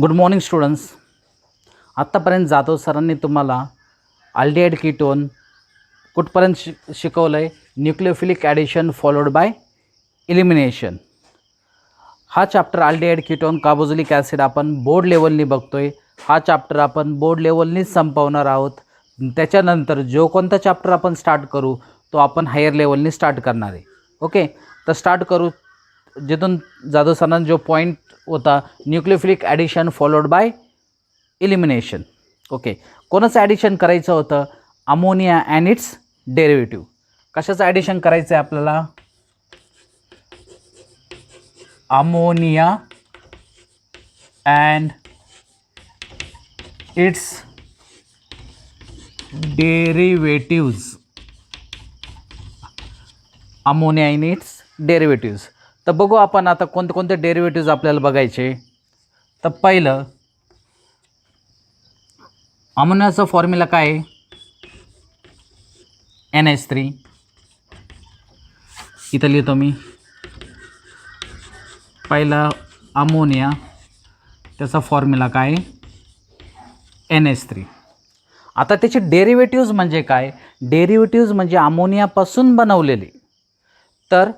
Good morning students. आत्तापर्यंत जाधव सरांनी तुम्हाला अल्डिहाइड कीटोन कुठपर्यंत शिकवलं आहे? Nucleophilic addition followed by elimination. हा chapter aldehyde ketone carboxylic acid आपण बोर्ड लेवलनी बघतोय. हा चॅप्टर आपण बोर्ड लेवलनीच संपवणार आहोत. त्याच्यानंतर जो कोणता चॅप्टर आपण स्टार्ट करू तो आपण हायर लेवलनी स्टार्ट करणार आहे. ओके, तर स्टार्ट करू. जिथून जाधव सरांना जो पॉईंट होता nucleophilic addition followed by elimination. Okay, कोणाचं ॲडिशन करायचं होतं? Ammonia and it's derivative. कशाचं ॲडिशन करायचं आहे आपल्याला? Ammonia and it's derivatives. Ammonia in its derivatives. तर बघू आपण आता कोणते कोणते डेरिव्हेटिव्ज आपल्याला बघायचे. तर पहिलं अमोनियाचा फॉर्म्युला काय आहे? NH3. इथं लिहितो मी. पहिला अमोनिया, त्याचा फॉर्म्युला काय? NH3. आता त्याचे डेरिव्हेटिव्ज म्हणजे काय? डेरिव्हेटिव्ज म्हणजे अमोनियापासून बनवलेले. तर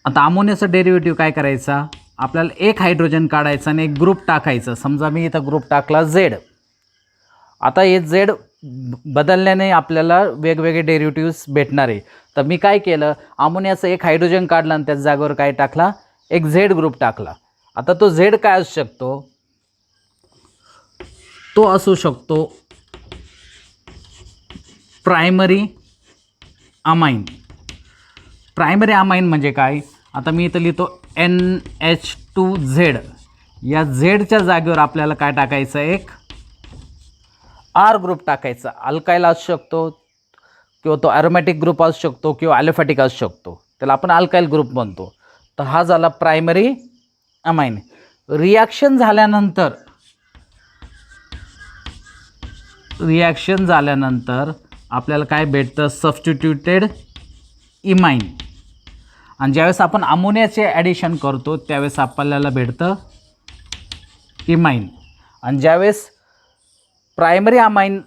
आता अमोनियाचा डेरिव्हेटिव्ह काय करायचा? आपल्याला एक हायड्रोजन काढायचा आणि एक ग्रुप टाकायचा. समजा मी इथं ग्रुप टाकला Z. आता हे Z बदलल्याने आपल्याला वेगवेगळे डेरिव्हेटिव्ह्स भेटणार आहे. तर मी काय केलं, अमोनियाचं एक हायड्रोजन काढलं आणि त्याच जागेवर काय टाकला? एक Z ग्रुप टाकला. आता तो Z काय असू शकतो? तो असू शकतो प्रायमरी अमाइन. प्रायमरी अमाइन म्हणजे काय? आता मी इथं लिहितो NH2Z. या झेडच्या जागेवर आपल्याला काय टाकायचं? एक R ग्रुप टाकायचा. अल्काईल असू शकतो किंवा तो ॲरोमॅटिक ग्रुप असू शकतो किंवा ॲलिफॅटिक असू शकतो. त्याला आपण अल्काईल ग्रुप म्हणतो. तर हा झाला प्रायमरी अमाइन. रिॲक्शन झाल्यानंतर आपल्याला काय भेटतं? Substituted imine. आणि ज्यावेळेस आपण अमोनियाचे ॲडिशन करतो त्यावेळेस आपल्याला भेटतं इमाइन. आणि ज्यावेळेस प्रायमरी अमाइन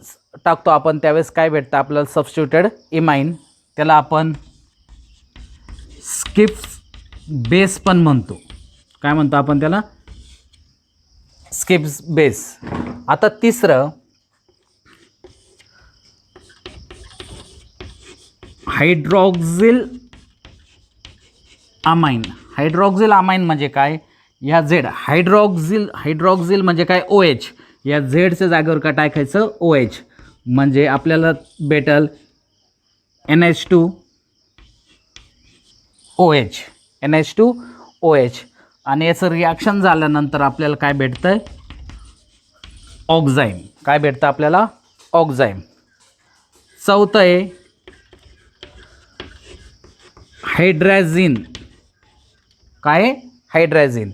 टाकतो आपण त्यावेळेस काय भेटतं आपल्याला? Substituted imine. त्याला आपण स्किप बेस पण म्हणतो. काय म्हणतो आपण त्याला? Skip base. आता तिसरं हायड्रॉक्सिल अमाइन. हायड्रॉक्सिल अमाइन म्हणजे काय? या Z हायड्रॉक्सिल म्हणजे काय? OH. या झेडच्या जागेवर काय टाकायचं? OH. म्हणजे आपल्याला भेटल NH2OH. आणि याचं रिॲक्शन झाल्यानंतर आपल्याला काय भेटतं? ऑक्झाईम. काय भेटतं आपल्याला? ऑक्झाईम. चौथं आहे हायड्रॅझिन. काय? हायड्रॅझिन.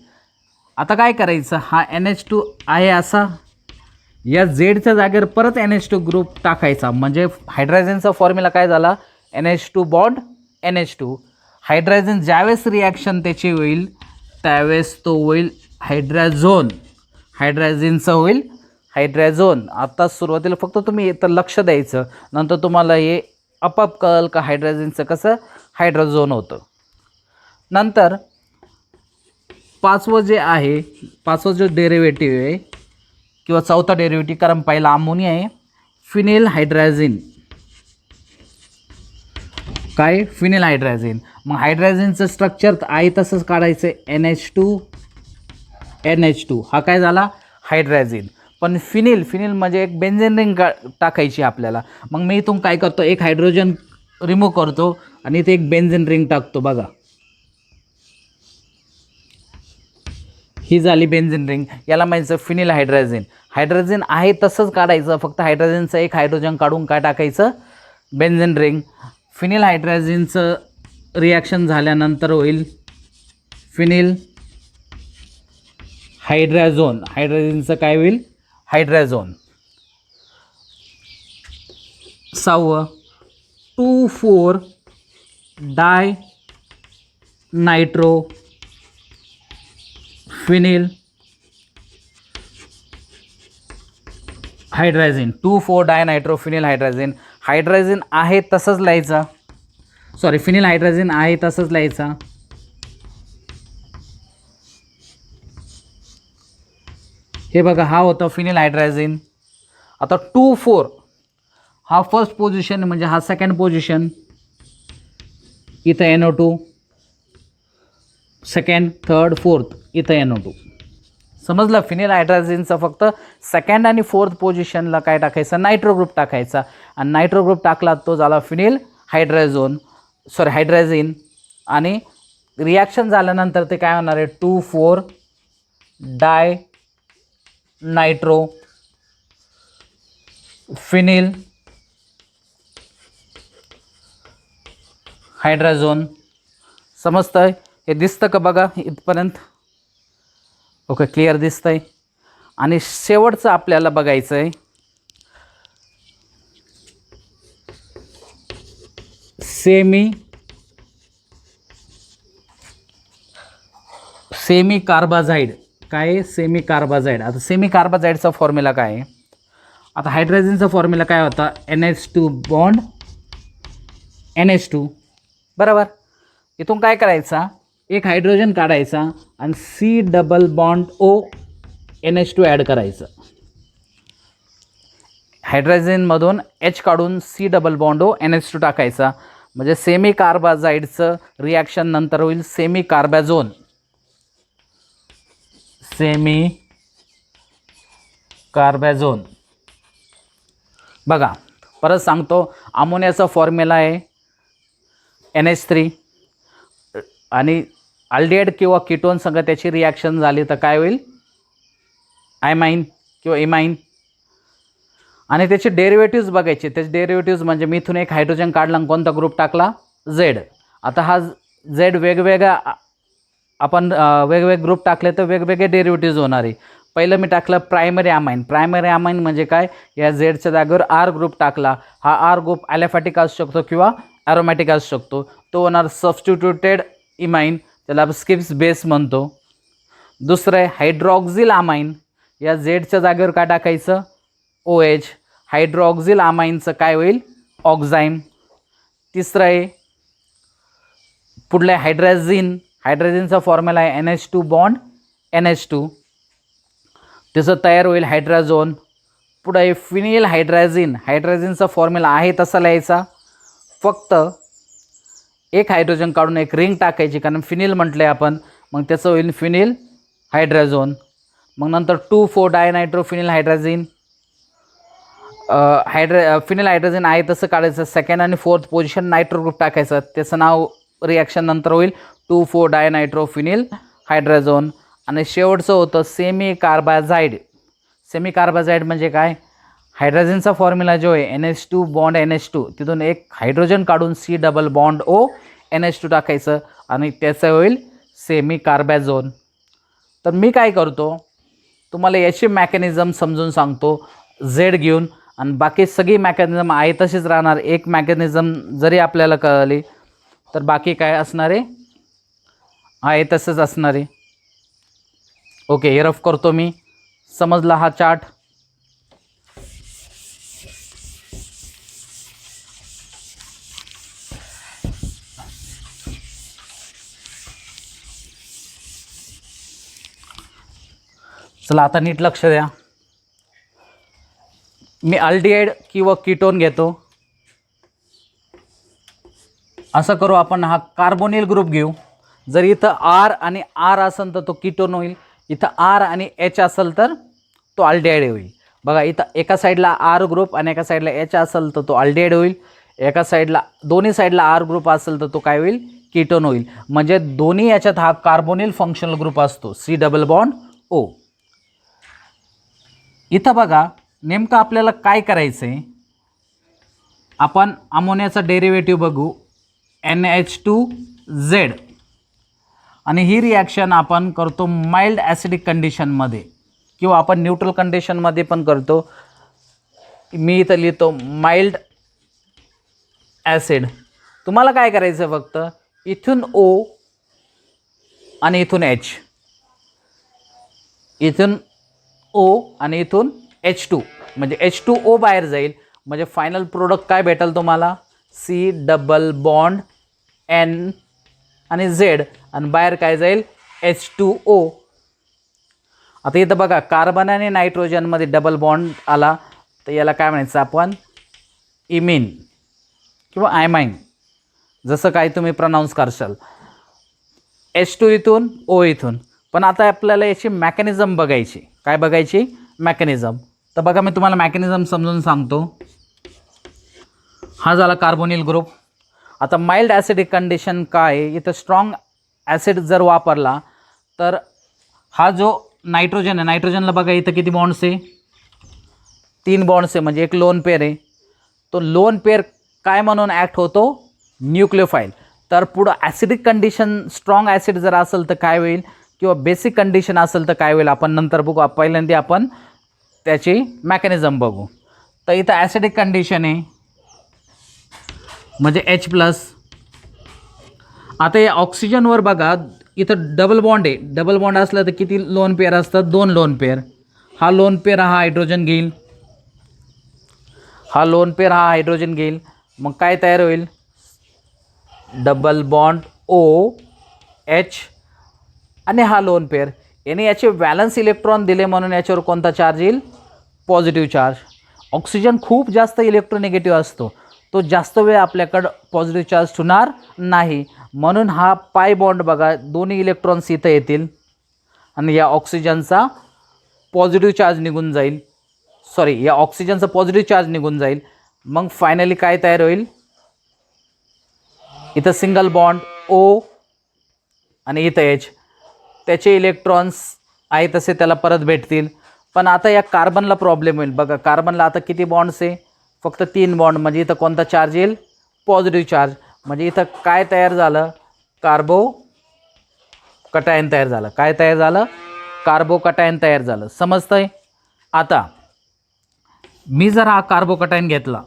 आता काय करायचं? हा NH2 आहे असा, या झेडच्या जागेवर परत NH2 ग्रुप टाकायचा. म्हणजे हायड्रॅझिनचा फॉर्म्युला काय झाला? NH2 bond NH2. हायड्रॅझिन ज्यावेळेस रिॲक्शन त्याची होईल त्यावेळेस तो होईल हायड्रॅझोन. हायड्रॅझिनचं होईल हायड्रॅझोन. आता सुरुवातीला फक्त तुम्ही इथं लक्ष द्यायचं, नंतर तुम्हाला हे आपोआप कळेल का हायड्रॅझिनचं कसं हायड्रॅझोन होतं. नंतर पाचवं जो डेरिव्हेटिव्ह आहे किंवा चौथा डेरिव्हेटिव्ह, कारण पहिला अमोनिया आहे, फिनिल हायड्रॅझिन. काय? Phenyl hydrazine. मग हायड्रॅझिनचं स्ट्रक्चर आहे तसंच काढायचं. NH2 हा काय झाला? हायड्रॅझिन. पण फिनिल म्हणजे एक बेन्झीन रिंग टाकायची आपल्याला. मग मी इथून काय करतो? एक हायड्रोजन रिमूव्ह करतो आणि इथे एक बेन्झीन रिंग टाकतो. बघा, ही झाली बेन्झीन रिंग. याला म्हणायचं फिनिल हायड्रॅझिन. हायड्रोजन आहे तसंच काढायचं, फक्त हायड्रोजनचं एक हायड्रोजन काढून काय टाकायचं? Benzene ring. फिनिल हायड्रॅझिनचं रिॲक्शन झाल्यानंतर होईल फिनिल हायड्रॅझोन. हायड्रॅझिनचं काय होईल? हायड्रॅझोन. सहावं 2,4 di nitro phenyl hydrazine 2,4 dinitrophenyl hydrazine. Hydrazine आहे तसंच लिहायचं, सॉरी फिनिल हायड्रायझिन आहे तसंच लिहायचं. हे बघा हा होता फिनिल हायड्रायझिन. आता 2,4 हा फर्स्ट पोझिशन म्हणजे हा सेकंड पोझिशन, इथं NO2 सेकंड थर्ड फोर्थ इथं NO2. समजलं. फिनिल हायड्रायझिनचं फक्त सेकंड आणि फोर्थ पोझिशनला काय टाकायचं, नायट्रो ग्रुप टाकायचा, आणि नायट्रो ग्रुप टाकला तो झाला फिनिल हायड्रायझिन. आणि रिॲक्शन झाल्यानंतर ते काय होणार आहे, 2,4 डाय नायट्रो फिनिल हायड्राझोन. समजतंय? हे दिसतं का बघा इथपर्यंत? ओके, क्लिअर दिसतंय. आणि शेवटचं आपल्याला बघायचं आहे सेमी कार्बाझाईड. काय आहे सेमी कार्बाझाईड? आता सेमी कार्बाझाईडचा फॉर्म्युला काय आहे? आता हायड्रोजनचा फॉर्म्युला काय होता, NH2 बॉन्ड NH2, बरोबर. इथून काय करायचा, एक हायड्रोजन काढायचा आणि C double bond O NH2 add करायचं. हायड्रोजनमधून H काढून C double bond O NH2 टाकायचा. म्हणजे सेमी कार्बाझाईडचं रिॲक्शन नंतर होईल सेमी कार्बाझोन. बघा परत सांगतो, अमोनियाचा फॉर्म्युला आहे NH3, आणि अल्डिहाइड किंवा कीटोन संग त्याची रिॲक्शन झाली तर काय होईल, आयमाइन किंवा इमाइन. आणि त्याचे डेरिव्हेटिव्ज बघायचे. त्याचे डेरिव्हेटिव्ज म्हणजे मी इथून एक हायड्रोजन काढला आणि कोणता ग्रुप टाकला, Z. आता हा Z वेगवेगळ्या आपण वेगवेगळे ग्रुप टाकले तर वेगवेगळे डेरिव्हेटिव्ज होणार आहे. पहिलं मी टाकलं प्रायमरी अमाइन. प्रायमरी अमाइन म्हणजे काय, या झेडच्या जागेवर R ग्रुप टाकला. हा R ग्रुप ॲलिफॅटिक असू शकतो किंवा ॲरोमॅटिक असू शकतो. तो होणार सबस्टिट्यूटेड इमाइन, त्याला स्किप्स बेस म्हणतो. दुसरं आहे हायड्रॉक्झिल अमाइन. या झेडच्या जागेवर काय टाकायचं, OH. हायड्रॉक्झिल अमाइनचं काय होईल, ऑक्झाईम. तिसरं आहे पुढलं हायड्रायझिन. हायड्रोजनचा फॉर्म्युला आहे NH2 बॉन्ड NH2, त्याचं तयार होईल हायड्राझोन. पुढे आहे फिनिल हायड्रायझिन. हायड्रायझिनचा फॉर्म्युला आहे तसा लिहायचा, फक्त एक हायड्रोजन काढून एक रिंग टाकायची, कारण फिनिल म्हटलं आहे आपण, मग त्याचं होईल फिनिल हायड्राझोन. मग नंतर 2,4 डायनायट्रोफिनिल हायड्राझिन. फिनिल हायड्रोजन आहे तसं काढायचं, सेकंड आणि फोर्थ पोझिशन नायट्रो ग्रुप टाकायचं, त्याचं नाव रिॲक्शन नंतर होईल 2,4 डायनायट्रोफिनिल हायड्राझोन. आणि शेवटचं होतं सेमी कार्बाझाईड. सेमी कार्बाझाईड म्हणजे काय, हायड्रोजनचा फॉर्म्युला जो आहे NH2 बॉन्ड NH2, तिथून एक हायड्रोजन काढून C double bond O NH2 टाकायचं आणि त्याचं होईल सेमी कार्बाझोन. तर मी काय करतो, तुम्हाला याची मॅकॅनिझम समजून सांगतो Z घेऊन, आणि बाकी सगळी मॅकॅनिझम आहे तशीच राहणार. एक मॅकॅनिझम जरी आपल्याला कळली तर बाकी काय असणार आहे तसंच असणार आहे. ओके, हे रफ करतो मी. समजला हा चार्ट? चला आता नीट लक्ष द्या. मी अल्डिहाइड किंवा कीटोन घेतो. असं करू आपण, हा कार्बोनिल ग्रुप घेऊ. जर इथं R आणि R असेल तर तो कीटोन होईल, इथं R आणि H असेल तर तो अल्डिहाइड होईल. बघा इथं एका साईडला R ग्रुप आणि एका साईडला H असेल तर तो अल्डिहाइड होईल. एका साईडला, दोन्ही साईडला R ग्रुप असेल तर तो काय होईल, कीटोन होईल. म्हणजे दोन्ही याच्यात हा कार्बोनिल फंक्शनल ग्रुप असतो, C डबल बॉन्ड O. इथं बघा नेमकं आपल्याला काय करायचं आहे, आपण अमोनियाचा डेरिव्हेटिव्ह बघू NH2Z, आणि ही रिॲक्शन आपण करतो माइल्ड ॲसिडिक कंडिशनमध्ये किंवा आपण न्यूट्रल कंडिशनमध्ये पण करतो. मी इथं लिहितो माइल्ड ॲसिड. तुम्हाला काय करायचं, फक्त इथून O आणि इथून H, इथून ओ आणि इथून H2 म्हणजे H2O बाहेर जाईल. म्हणजे फायनल प्रोडक्ट काय भेटेल तुम्हाला? C डबल बॉन्ड N आणि Z आणि बाहेर काय जाईल? H2O. आता इथं बघा कार्बन आणि नायट्रोजनमध्ये डबल बॉन्ड आला तर याला काय म्हणायचं आपण? इमिन किंवा आयमाइन, जसं काय तुम्ही प्रनाऊन्स करशाल. H2 इथून O इथून. पण आता आपल्याला याची मेकॅनिझम बघायची. काय बघायची? मेकॅनिझम. तर बघा मी तुम्हाला मेकॅनिझम समजून सांगतो. हा झाला कार्बोनिल ग्रुप. आता माइल्ड ॲसिडिक कंडिशन काय? इथं स्ट्रॉंग ॲसिड जर वापरला तर हा जो नायट्रोजन आहे, नायट्रोजनला बघा इथं किती बॉन्ड्स आहे? 3 बॉन्ड्स आहे, म्हणजे एक लोन पेअर आहे. तो लोन पेअर काय म्हणून ॲक्ट होतो? न्यूक्लियोफाईल. तर पुढं ॲसिडिक कंडिशन स्ट्रॉंग ॲसिड जर असेल तर काय होईल, किंवा बेसिक कंडिशन असेल तर काय होईल आपण नंतर बघू. पहिल्यांदा आपण त्याची मेकॅनिझम बघू. तर इथं ॲसिडिक कंडिशन आहे म्हणजे H+. आता या ऑक्सिजनवर बघा इथं डबल बॉन्ड आहे. डबल बॉन्ड असलं तर किती लोन पेअर असतात? 2 लोन पेअर. हा लोन पेअर हा हायड्रोजन घेईल, हा लोन पेअर हा हायड्रोजन घेईल. मग काय तयार होईल? डबल बॉन्ड OH आणि हा लोन पेअर. याने याचे व्हॅलन्स इलेक्ट्रॉन दिले म्हणून याच्यावर कोणता चार्ज येईल? Positive charge. ऑक्सिजन खूप जास्त इलेक्ट्रोनिगेटिव्ह असतो, तो जास्त वेळ आपल्याकडं पॉझिटिव्ह चार्ज ठेवणार नाही. म्हणून हा पाय बॉन्ड बघा, दोन्ही इलेक्ट्रॉन्स इथं येतील आणि या ऑक्सिजनचा पॉझिटिव्ह चार्ज निघून जाईल. सॉरी, या ऑक्सिजनचा पॉझिटिव्ह चार्ज निघून जाईल. मग फायनली काय तयार होईल? इथं सिंगल बॉन्ड O आणि इथं H. त्याचे इलेक्ट्रॉन्स आहे तसे त्याला परत भेटतील. पण आता या कार्बनला प्रॉब्लेम होईल. बघा कार्बनला आता किती बॉन्ड्स आहे? फक्त 3 बॉन्ड. म्हणजे इथं कोणता चार्ज येईल? Positive charge. म्हणजे इथं काय तयार झालं? कार्बो कटायन तयार झालं. काय तयार झालं? कार्बो कटायन तयार झालं. समजतंय? आता मी जर हा कार्बो कटायन घेतला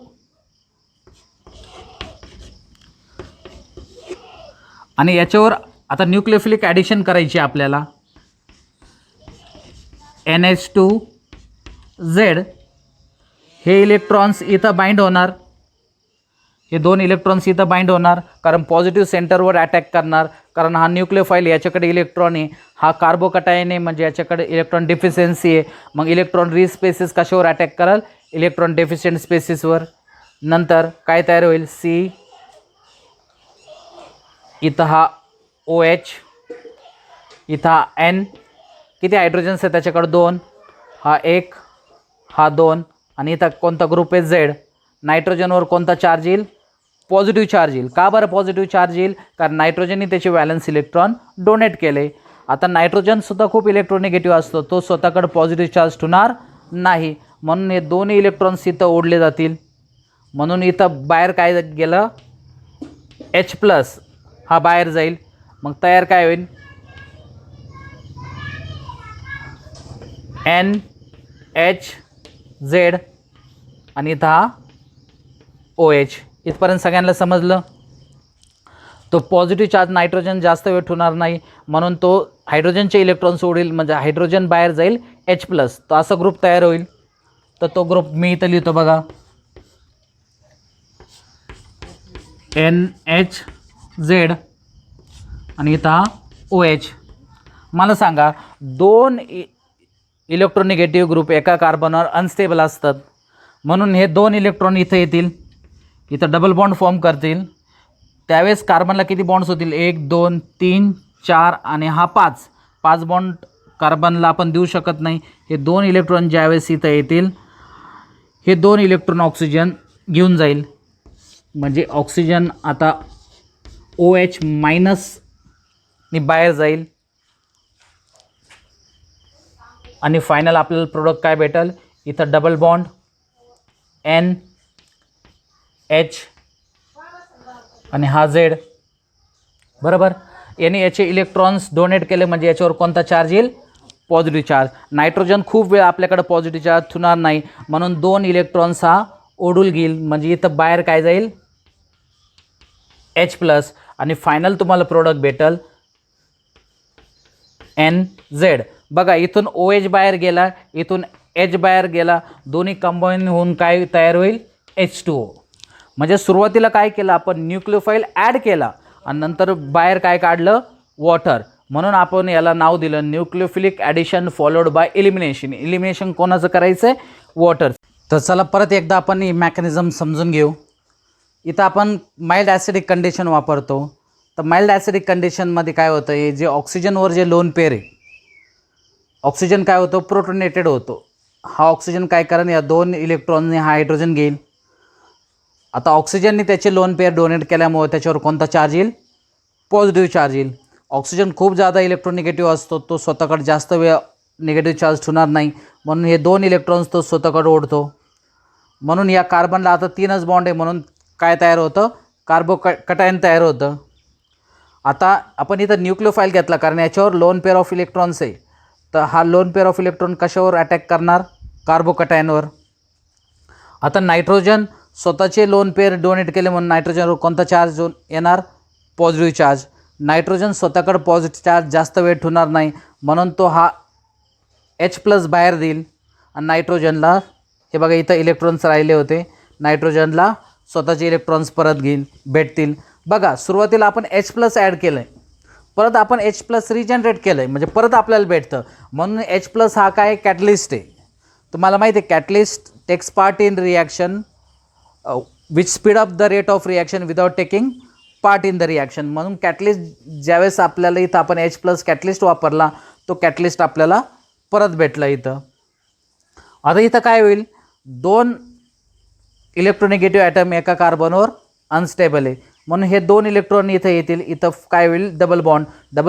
आणि याच्यावर आता न्यूक्लियोफिलिक ॲडिशन करायची आपल्याला. NH2Z हे इलेक्ट्रॉन्स इथं बाइंड होणार, हे 2 इलेक्ट्रॉन्स इथं बाइंड होणार कारण पॉझिटिव्ह सेंटरवर अटॅक करणार. कारण हा न्यूक्लियोफाईल, याच्याकडे इलेक्ट्रॉन आहे, हा कार्बो कटायन आहे म्हणजे याच्याकडे इलेक्ट्रॉन डिफिशियन्सी आहे. मग इलेक्ट्रॉन री स्पेसिस कशावर अटॅक कराल? इलेक्ट्रॉन डेफिशियंट स्पेसिसवर. नंतर काय तयार होईल? C इथं हा OH, इथं हा N. किती हायड्रोजन्स आहे त्याच्याकडे? 2. हा 1, हा 2 आणि इथं कोणता ग्रुप आहे? Z. नायट्रोजनवर कोणता चार्ज येईल? पॉझिटिव्ह चार्ज येईल. का बरं पॉझिटिव्ह चार्ज येईल? कारण नायट्रोजनने त्याचे व्हॅलन्स इलेक्ट्रॉन डोनेट केले. आता नायट्रोजनसुद्धा खूप इलेक्ट्रोनिगेटिव्ह असतो, तो स्वतःकडे पॉझिटिव्ह चार्ज ठेवणार नाही. म्हणून हे दोन्ही इलेक्ट्रॉन्स इथं ओढले जातील. म्हणून इथं बाहेर काय गेलं? H+ हा बाहेर जाईल. मग तयार काय होईल? NHZ आणि इथं हा OH. इथपर्यंत सगळ्यांना समजलं? तो पॉझिटिव्ह चार्ज नायट्रोजन जास्त वेळ ठेवणार नाही म्हणून तो हायड्रोजनचे इलेक्ट्रॉन सोडेल, म्हणजे हायड्रोजन बाहेर जाईल H+. तो असा ग्रुप तयार होईल. तर तो ग्रुप मी इथं लिहितो बघा. NHZ आणि इथं हा OH. मला सांगा, 2 इलेक्ट्रोनिगेटिव्ह ग्रुप एका कार्बनवर अनस्टेबल असतात म्हणून हे 2 इलेक्ट्रॉन इथं येतील, इथं डबल बॉन्ड फॉर्म करतील. त्यावेळेस कार्बनला किती बॉन्ड्स होतील? 1 2 3 4 आणि हा 5. 5 बॉन्ड कार्बनला आपण देऊ शकत नाही. हे 2 इलेक्ट्रॉन ज्यावेळेस इथं येतील, हे 2 इलेक्ट्रॉन ऑक्सिजन घेऊन जाईल. म्हणजे ऑक्सिजन आता OH- नी बाहेर जाईल आणि फायनल आपल्याला प्रोडक्ट काय भेटेल? इथं डबल बॉन्ड NH आणि हा Z. बरोबर. याने याचे इलेक्ट्रॉन्स डोनेट केले म्हणजे याच्यावर कोणता चार्ज येईल? Positive charge. नायट्रोजन खूप वेळ आपल्याकडे पॉझिटिव्ह चार्ज ठेवणार नाही म्हणून 2 इलेक्ट्रॉन्स हा ओढून घेईल. म्हणजे इथं बाहेर काय जाईल? H+ आणि फायनल तुम्हाला प्रोडक्ट भेटेल NZ. बघा इथून OH बाहेर गेला, इथून H बाहेर गेला, दोन्ही कंबाईन होऊन काय तयार होईल, H2O. म्हणजे सुरुवातीला काय केलं आपण, न्यूक्लियोफाईल ॲड केला आणि नंतर बाहेर काय काढलं, वॉटर. म्हणून आपण याला नाव दिलं nucleophilic addition followed by elimination. Elimination कोणाचं करायचं आहे, वॉटर. तर चला परत एकदा आपण ही मेकॅनिझम समजून घेऊ. इथं आपण माइल्ड ॲसिडिक कंडिशन वापरतो. तर माइल्ड ॲसिडिक कंडिशनमध्ये काय होतं, हे जे ऑक्सिजनवर जे लोन पेअर आहे, ऑक्सिजन काय होतो, प्रोटोनेटेड होतो. हा ऑक्सिजन काय करेन, या 2 इलेक्ट्रॉनने हा हायड्रोजन घेईल. आता ऑक्सिजनने त्याचे लोन पेअर डोनेट केल्यामुळे त्याच्यावर कोणता चार्ज येईल, पॉझिटिव्ह चार्ज येईल. ऑक्सिजन खूप जादा इलेक्ट्रोनिगेटिव्ह असतो, तो स्वतःकडे जास्त वेळ निगेटिव्ह चार्ज ठेवणार नाही, म्हणून हे 2 इलेक्ट्रॉन्स तो स्वतःकडे ओढतो. म्हणून या कार्बनला आता 3च बॉन्ड आहे, म्हणून काय तयार होतं, कार्बोकटायन तयार होतं. आता आपण इथं न्यूक्लियोफाईल घेतला कारण याच्यावर लोन पेअर ऑफ इलेक्ट्रॉन्स आहे. तर हा लोन पेअर ऑफ इलेक्ट्रॉन कशावर अटॅक करणार, कार्बोकटायनवर. आता नायट्रोजन स्वतःचे लोन पेअर डोनेट केले म्हणून नायट्रोजनवर कोणता चार्ज येणार, पॉझिटिव्ह चार्ज. नायट्रोजन स्वतःकडे पॉझिटिव्ह चार्ज जास्त वेळ ठेवणार नाही, म्हणून तो हा H+ बाहेर देईल आणि नायट्रोजनला, हे बघा इथं इलेक्ट्रॉन्स राहिले होते, नायट्रोजनला स्वतःचे इलेक्ट्रॉन्स परत भेटतील. बघा सुरुवातीला आपण H+ ॲड केलं आहे, परत आपण H+ रिजनरेट केलं आहे, म्हणजे परत आपल्याला भेटतं. म्हणून H+ हा काय, कॅटलिस्ट आहे. तुम्हाला माहिती आहे catalyst takes part in reaction which speed up the rate of reaction without taking part in the reaction. म्हणून कॅटलिस्ट ज्यावेळेस आपल्याला इथं आपण H+ कॅटलिस्ट वापरला, तो कॅटलिस्ट आपल्याला परत भेटला इथं. आता इथं काय होईल, 2 इलेक्ट्रोनिगेटिव्ह ॲटम एका कार्बनवर अनस्टेबल आहे, म्हणून हे 2 इलेक्ट्रॉन इथं येतील. इथं काय होईल, डबल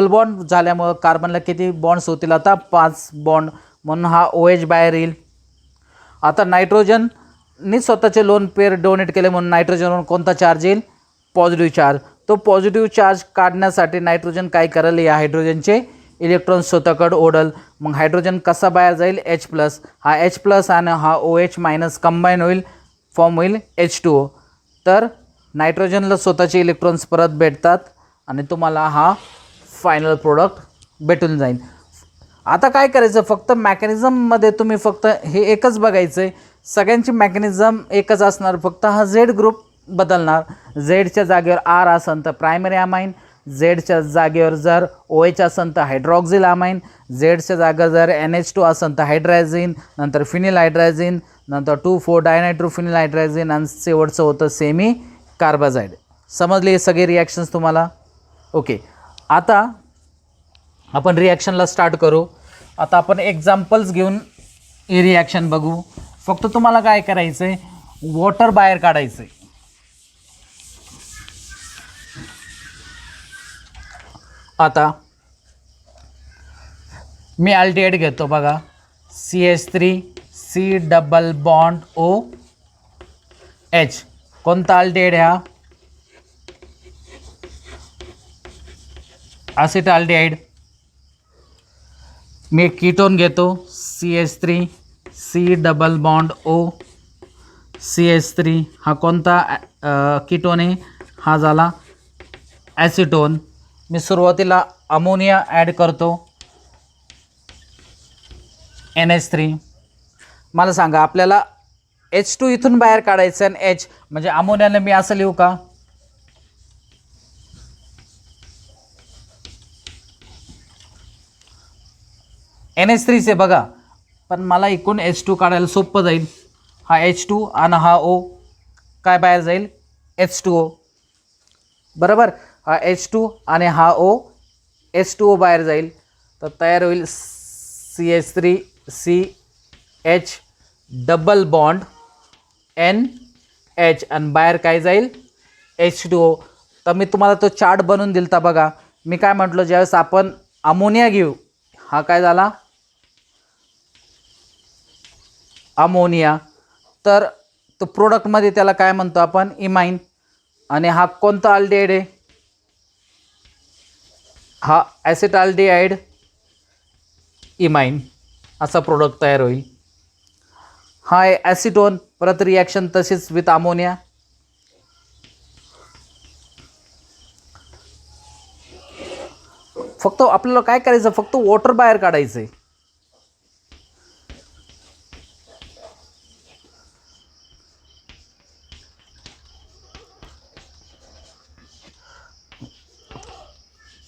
बॉन्ड झाल्यामुळं कार्बनला किती बॉन्ड्स होतील, आता 5 बॉन्ड, म्हणून हा OH बाहेर येईल. आता नायट्रोजननी स्वतःचे लोन पेअर डोनेट केले म्हणून नायट्रोजनवर कोणता चार्ज येईल, पॉझिटिव्ह चार्ज. तो पॉझिटिव्ह चार्ज काढण्यासाठी नायट्रोजन काय करेल, या हायड्रोजनचे इलेक्ट्रॉन स्वतःकडे ओढल. मग हायड्रोजन कसा बाहेर जाईल, H+. हा H+ आणि हा OH- कंबाईन होईल, फॉर्म होईल H2O. तर नायट्रोजनला स्वतःचे इलेक्ट्रॉन्स परत भेटतात आणि तुम्हाला हा फायनल प्रोडक्ट भेटून जाईल. आता काय करायचं, फक्त मेकॅनिझममध्ये तुम्ही फक्त हे एकच बघायचं आहे, सगळ्यांची मेकॅनिझम एकच असणार, फक्त हा Z ग्रुप बदलणार. झेडच्या जागेवर R असेल तर प्रायमरी अमाइन, झेडच्या जागेवर जर OH असेल तर हायड्रॉक्झिल अमाइन, झेडच्या जागेवर जर NH2 असेल तर हायड्रायझिन, नंतर फिनिल हायड्रायझिन, नंतर 2,4-डायनायट्रोफिनिल हायड्रायझिन आणि शेवटचं होतं सेमी कार्बाझाईड. समजले हे सगळे रिॲक्शन्स तुम्हाला, ओके. आता आपण रिॲक्शनला स्टार्ट करू. आता आपण एक्झाम्पल्स घेऊन ही रिॲक्शन बघू. फक्त तुम्हाला काय करायचं आहे, वॉटर बाहेर काढायचं आहे. आता मी अल्डिहाइड घेतो बघा, CH3 डबल बॉन्ड OH. कोणता अल्डिहाइड, हा असिटाल्डिहाइड. मी कीटोन घेतो, CH3 double bond O CH3. हा कोणता कीटोन आहे, हा झाला ॲसिटोन. मी सुरुवातीला अमोनिया ॲड करतो, NH3. मला सांगा आपल्याला H2 इथून बाहेर काढायचं आणि H म्हणजे अमोनियाला मी असं लिहू का, NH3 से बघा, पण मला एकूण H2 काढायला सोपं जाईल. हा H2 आणि हा O काय बाहेर जाईल, H2O. बरोबर, हा H2 आणि हा O H2O बाहेर जाईल, तर तयार होईल CH3CH डबल बॉन्ड NH आणि बाहेर काय जाईल, H2O. तर मी तुम्हाला तो चार्ट बनवून दिलता बघा. मी काय म्हटलो, ज्यावेळेस आपण अमोनिया घेऊ, हा काय झाला अमोनिया, तर तो प्रोडक्टमध्ये त्याला काय म्हणतो आपण, इमाइन. आणि हा कोणता अल्डिहाइड आहे, हा ॲसिटाल्डिहाइड इमाइन. असा प्रोडक्ट तयार होईल. हा आहे ॲसिटोन. परत रिॲक्शन तशीच विथ अमोनिया. फक्त आपल्याला काय करायचं, फक्त वॉटर बाहेर काढायचं आहे.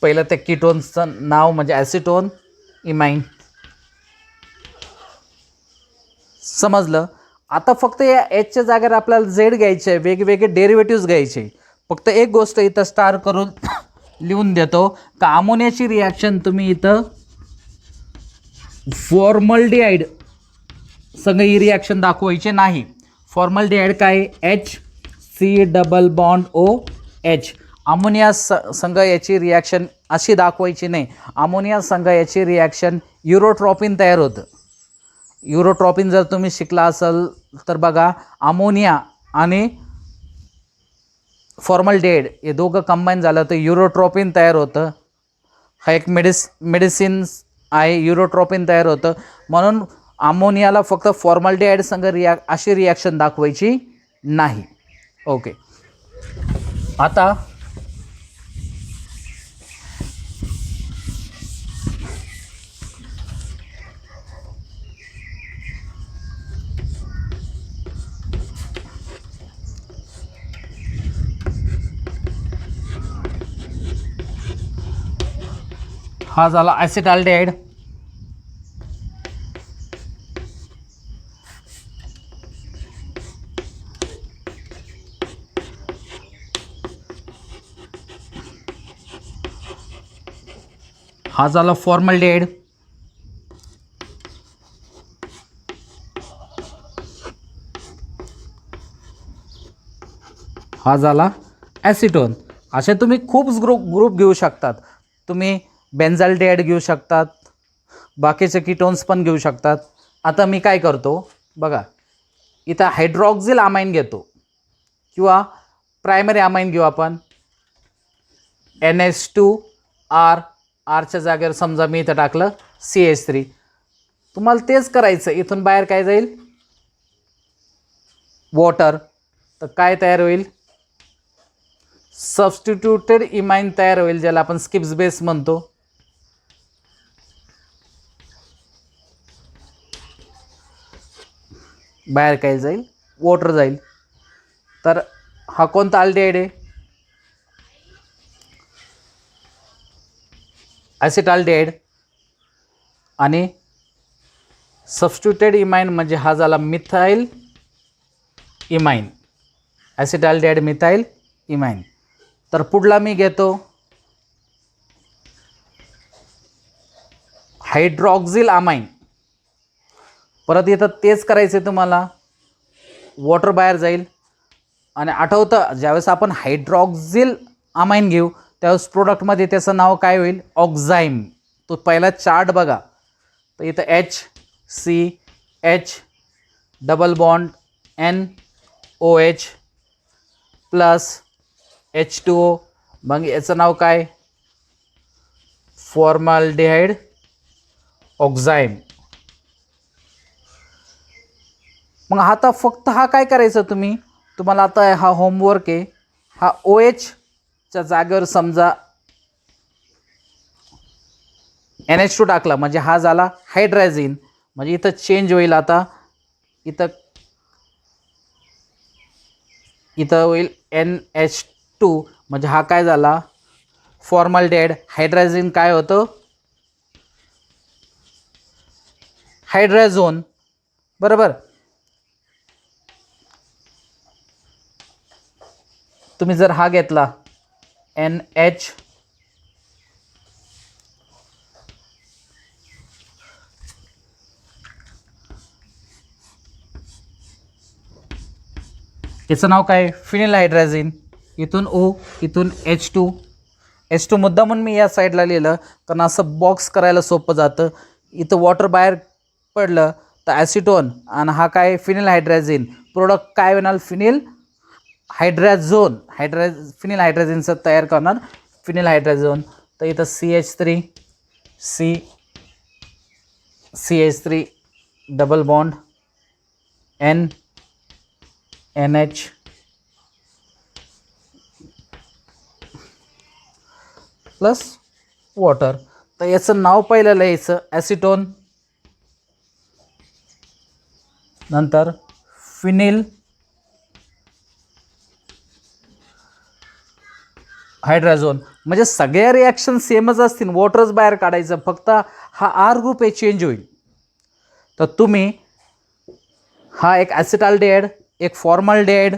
पहिलं त्या कीटोनचं नाव म्हणजे ॲसिटोन इमाइन. समजलं. आता फक्त या एचच्या जागेवर आपल्याला झेड घ्यायचे आहे, वेगवेगळे डेरिव्हेटिव्ह्ज घ्यायचे. फक्त एक गोष्ट इथं स्टार करून लिहून देतो का अमोनियाची रिॲक्शन तुम्ही इथं फॉर्मल्डिहाइड संग ही रिॲक्शन दाखवायची नाही. फॉर्मल्डिहाइड काय HCOOH. अमोनिया संघ याची रिॲक्शन अशी दाखवायची नाही. अमोनिया संघ याची रिॲक्शन युरोट्रॉपिन तयार होतं. युरोट्रॉपिन जर तुम्ही शिकला असाल तर बघा, अमोनिया आणि फॉर्मल्डिहाइड हे दोघं कंबाईन झालं तर युरोट्रॉपिन तयार होतं. हा एक मेडिसिन आहे, युरोट्रॉपिन तयार होतं. म्हणून अमोनियाला फक्त फॉर्मल्डिहाइड संग अशी रिॲक्शन दाखवायची नाही. ओके. आता हा झाला ॲसिटाल्डिहाइड. हा झाला फॉर्मल्डिहाइड. हा झाला ॲसिटोन. असे तुम्ही खूप ग्रुप घेऊ शकतात. तुम्ही बेन्झाल्डिहाइड घेऊ शकतात, बाकीचे कीटोन्स पण घेऊ शकतात. आता मी काय करतो बघा, इथं हायड्रॉक्झिल अमाइन घेतो किंवा प्रायमरी अमाइन घेऊ आपण. NH2R. आरच्या जागेवर समजा मी इथं टाकलं CH3. तुम्हाला तेच करायचं. इथून बाहेर काय जाईल वॉटर. तर काय तयार होईल सबस्टिट्यूटेड इमाइन तयार होईल, ज्याला आपण स्किप्स बेस म्हणतो. बाहेर काय जाईल वॉटर जाईल. तर हा कोणता अल्डिहाइड आहे ॲसिटाल्डिहाइड. आणि सबस्टिट्यूटेड इमाइन म्हणजे हा झाला methyl imine. Acetaldehyde methyl imine. तर पुढला मी घेतो हायड्रॉक्झिल अमाइन. परत इथं तेच करायचं आहे तुम्हाला. वॉटर बाहेर जाईल. आणि आठवतं ज्यावेळेस आपण हायड्रॉक्झिल अमाइन घेऊ त्यावेळेस प्रोडक्टमध्ये त्याचं नाव काय होईल ऑक्झाईम. तो पहिला चार्ट बघा. तर इथं HCH double bond NOH plus H2O. मग याचं नाव काय फॉर्मल्डिहाइड ऑक्झाईम. मग आता फक्त हा काय करायचं तुम्हाला आता हा होमवर्क आहे. हा OHच्या जागेवर समजा NH2 टाकला म्हणजे हा झाला हायड्राझिन. म्हणजे इथं चेंज होईल. आता इथं होईल NH2 म्हणजे हा काय झाला फॉर्मल्डिहाइड. हायड्राझिन काय होतं हायड्राझोन. बरोबर. तुम्ही जर हा घेतला NH याचं नाव काय फिनिल हायड्राझिन. इथून O इथून H2 मुद्दा म्हणून मी या साईडला लिहिलं कारण असं बॉक्स करायला सोपं जातं. इथं वॉटर बाहेर पडलं तर ॲसिटोन आणि हा काय फिनिल हायड्राझिन. प्रोडक्ट काय होणार फिनिल हायड्राझोन. फिनिल हायड्राझिनचं तयार करणार फिनिल हायड्राझोन. तर इथं CH3 double bond NH plus water. तर याचं नाव पहिलं लिहायचं ॲसिटोन. नंतर फिनिल हायड्राझोन. म्हणजे सगळ्या रिॲक्शन सेमच असतील, वॉटरच बाहेर काढायचं, फक्त हा आर ग्रुप हे चेंज होईल. तर तुम्ही हा एक ॲसिटाल्डिहाइड, एक फॉर्मल्डिहाइड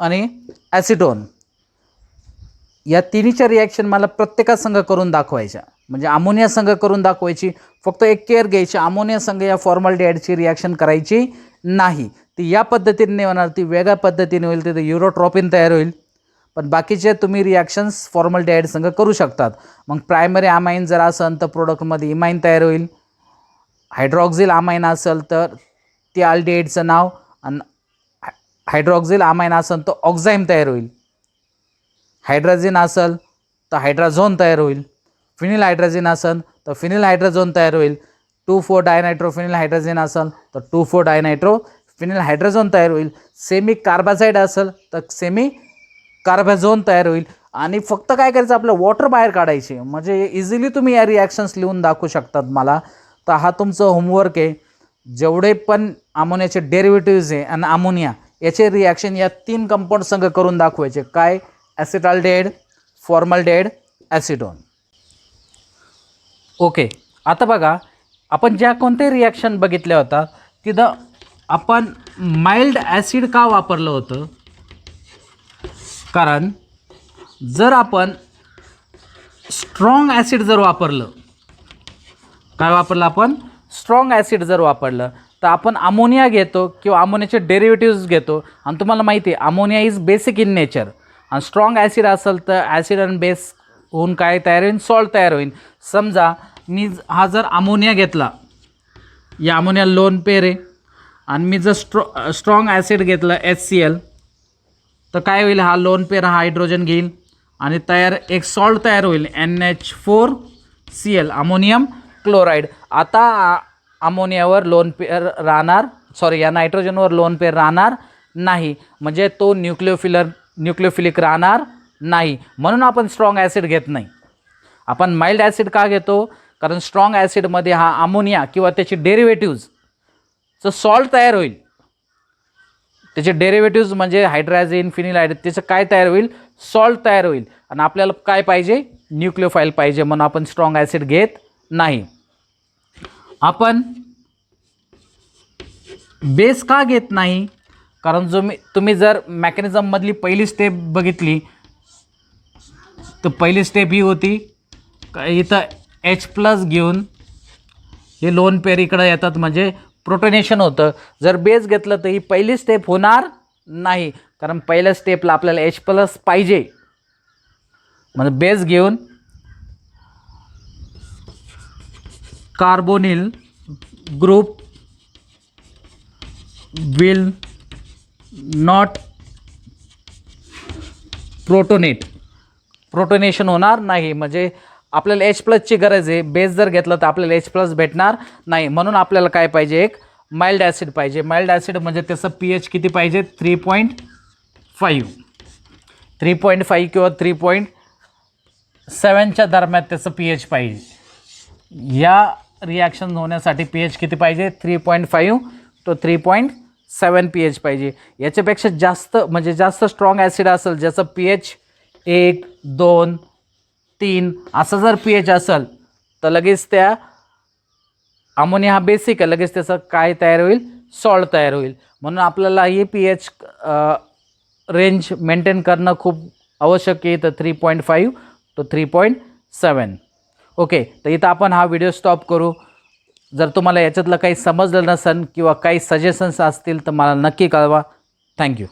आणि ॲसिटोन या तिन्हीच्या रिॲक्शन मला प्रत्येकासंग करून दाखवायच्या. म्हणजे अमोनिया संघ करून दाखवायची, फक्त एक केअर घ्यायची, अमोनिया संघ या फॉर्मल्डिहाइडची रिॲक्शन करायची नाही. ती या पद्धतीने नाही होणार, ती वेगळ्या पद्धतीने होईल, तिथे युरोट्रॉपिन तयार होईल. पण बाकीचे तुम्ही रिॲक्शन्स फॉर्मल्डिहाइड संघ करू शकतात. मग प्रायमरी अमाईन जर असेल तर प्रोडक्टमध्ये इमाईन तयार होईल. हायड्रॉक्झिल अमाईन असेल तर ते अल्डिहाइडचं नाव, आणि हायड्रॉक्झिल अमाईन असेल तर ऑक्झाईम तयार होईल. हायड्रोजन असेल तर हायड्राझोन तयार होईल. फिनिल हायड्रोजन असेल तर फिनिल हायड्रोझोन तयार होईल. 2,4 डायनायट्रोफिनिल हायड्रोजन असेल तर 2,4 डायनायट्रोफिनिल हायड्रोझोन तयार होईल. सेमी कार्बाझाईड असेल तर सेमी कार्बाझोन तयार होईल. आणि फक्त काय करायचं, आपलं वॉटर बाहेर काढायचे. म्हणजे इझिली तुम्ही या रिॲक्शन्स लिहून दाखवू शकतात मला. तर हा तुमचं होमवर्क आहे. जेवढे पण अमोनियाचे डेरिव्हेटिव्हज आहे आणि अमोनिया याचे रिॲक्शन या 3 कंपाऊंड संघ करून दाखवायचे. काय? ॲसिटाल्डिहाइड, फॉर्मल्डिहाइड, ॲसिटोन. ओके, आता बघा, आपण ज्या कोणत्याही रिॲक्शन बघितल्या होता तिथं आपण माइल्ड ॲसिड का वापरलं होतं? कारण जर आपण स्ट्रॉंग ॲसिड जर वापरलं, काय वापरलं आपण? स्ट्रॉंग ॲसिड जर वापरलं तर आपण अमोनिया घेतो किंवा अमोनियाचे डेरिव्हेटिव्हज घेतो. आणि तुम्हाला माहिती आहे ammonia is basic in nature. आणि स्ट्रॉंग ॲसिड असेल तर ॲसिड आणि बेस होऊन काय तयार होईल? सॉल्ट तयार होईल. समजा मी हा जर अमोनिया घेतला, या अमोनिया लोन पेर आहे, आणि मी जर स्ट्रॉंग ॲसिड घेतलं HCl, तर काय होईल? हा लोन पेर हा हायड्रोजन घेईल आणि एक सॉल्ट तयार होईल, NH4Cl, अमोनियम क्लोराईड. आता अमोनियावर लोन पेर राहणार, सॉरी, या नायट्रोजनवर लोन पेर राहणार नाही. म्हणजे तो न्यूक्लिओफिलिक राहणार नाही. म्हणून आपण स्ट्रॉंग ॲसिड घेत नाही. आपण माइल्ड ॲसिड का घेतो? कारण स्ट्रॉंग ॲसिडमध्ये हा अमोनिया किंवा त्याची डेरिव्हेटिव्हजचं सॉल्ट तयार होईल. त्याचे डेरिव्हेटिव्हज म्हणजे हायड्रोजन, फिनिल हायड्रोजन, त्याचं काय तयार होईल? सॉल्ट तयार होईल. आणि आपल्याला काय पाहिजे? न्यूक्लिओफाईल पाहिजे. म्हणून आपण स्ट्रॉंग ॲसिड घेत नाही. आपण बेस का घेत नाही? कारण तुम्ही जर मेकॅनिझममधली पहिली स्टेप बघितली तर पहिली स्टेप ही होती, इथं H+ घेऊन हे लोन पेर इकडं येतात, म्हणजे प्रोटोनेशन होतं. जर बेस घेतलं तर ही पहिली स्टेप होणार नाही, कारण पहिल्या स्टेपला आपल्याला H+ पाहिजे. म्हणजे बेस घेऊन carbonyl group will not protonation होणार नाही. म्हणजे आपल्याला H+ गरज आहे. बेस जर घेतलं तर आपल्याला H+ भेटणार नाही. म्हणून आपल्याला काय पाहिजे? एक माइल्ड ॲसिड पाहिजे. माइल्ड ॲसिड म्हणजे त्याचं pH किती पाहिजे? 3.5 किंवा 3.7च्या दरम्यान त्याचं pH पाहिजे. या रिॲक्शन होण्यासाठी pH किती पाहिजे? 3.5 to 3.7 pH पाहिजे. याच्यापेक्षा जास्त, म्हणजे जास्त स्ट्रॉंग ॲसिड असेल ज्याचं pH 1, 2, 3 असं जर pH असेल तर लगेच त्या अमोनिया हा बेसिक आहे, लगेच त्याचं काय तयार होईल? सॉल्ट तयार होईल. म्हणून आपल्याला ही pH रेंज मेंटेन करणं खूप आवश्यक आहे. तर 3.5 to 3.7. ओके, तर इथं आपण हा व्हिडिओ स्टॉप करू. जर तुम्हाला याच्यातलं काही समजलं नसेल किंवा काही सजेशन्स असतील तर मला नक्की कळवा. थँक्यू.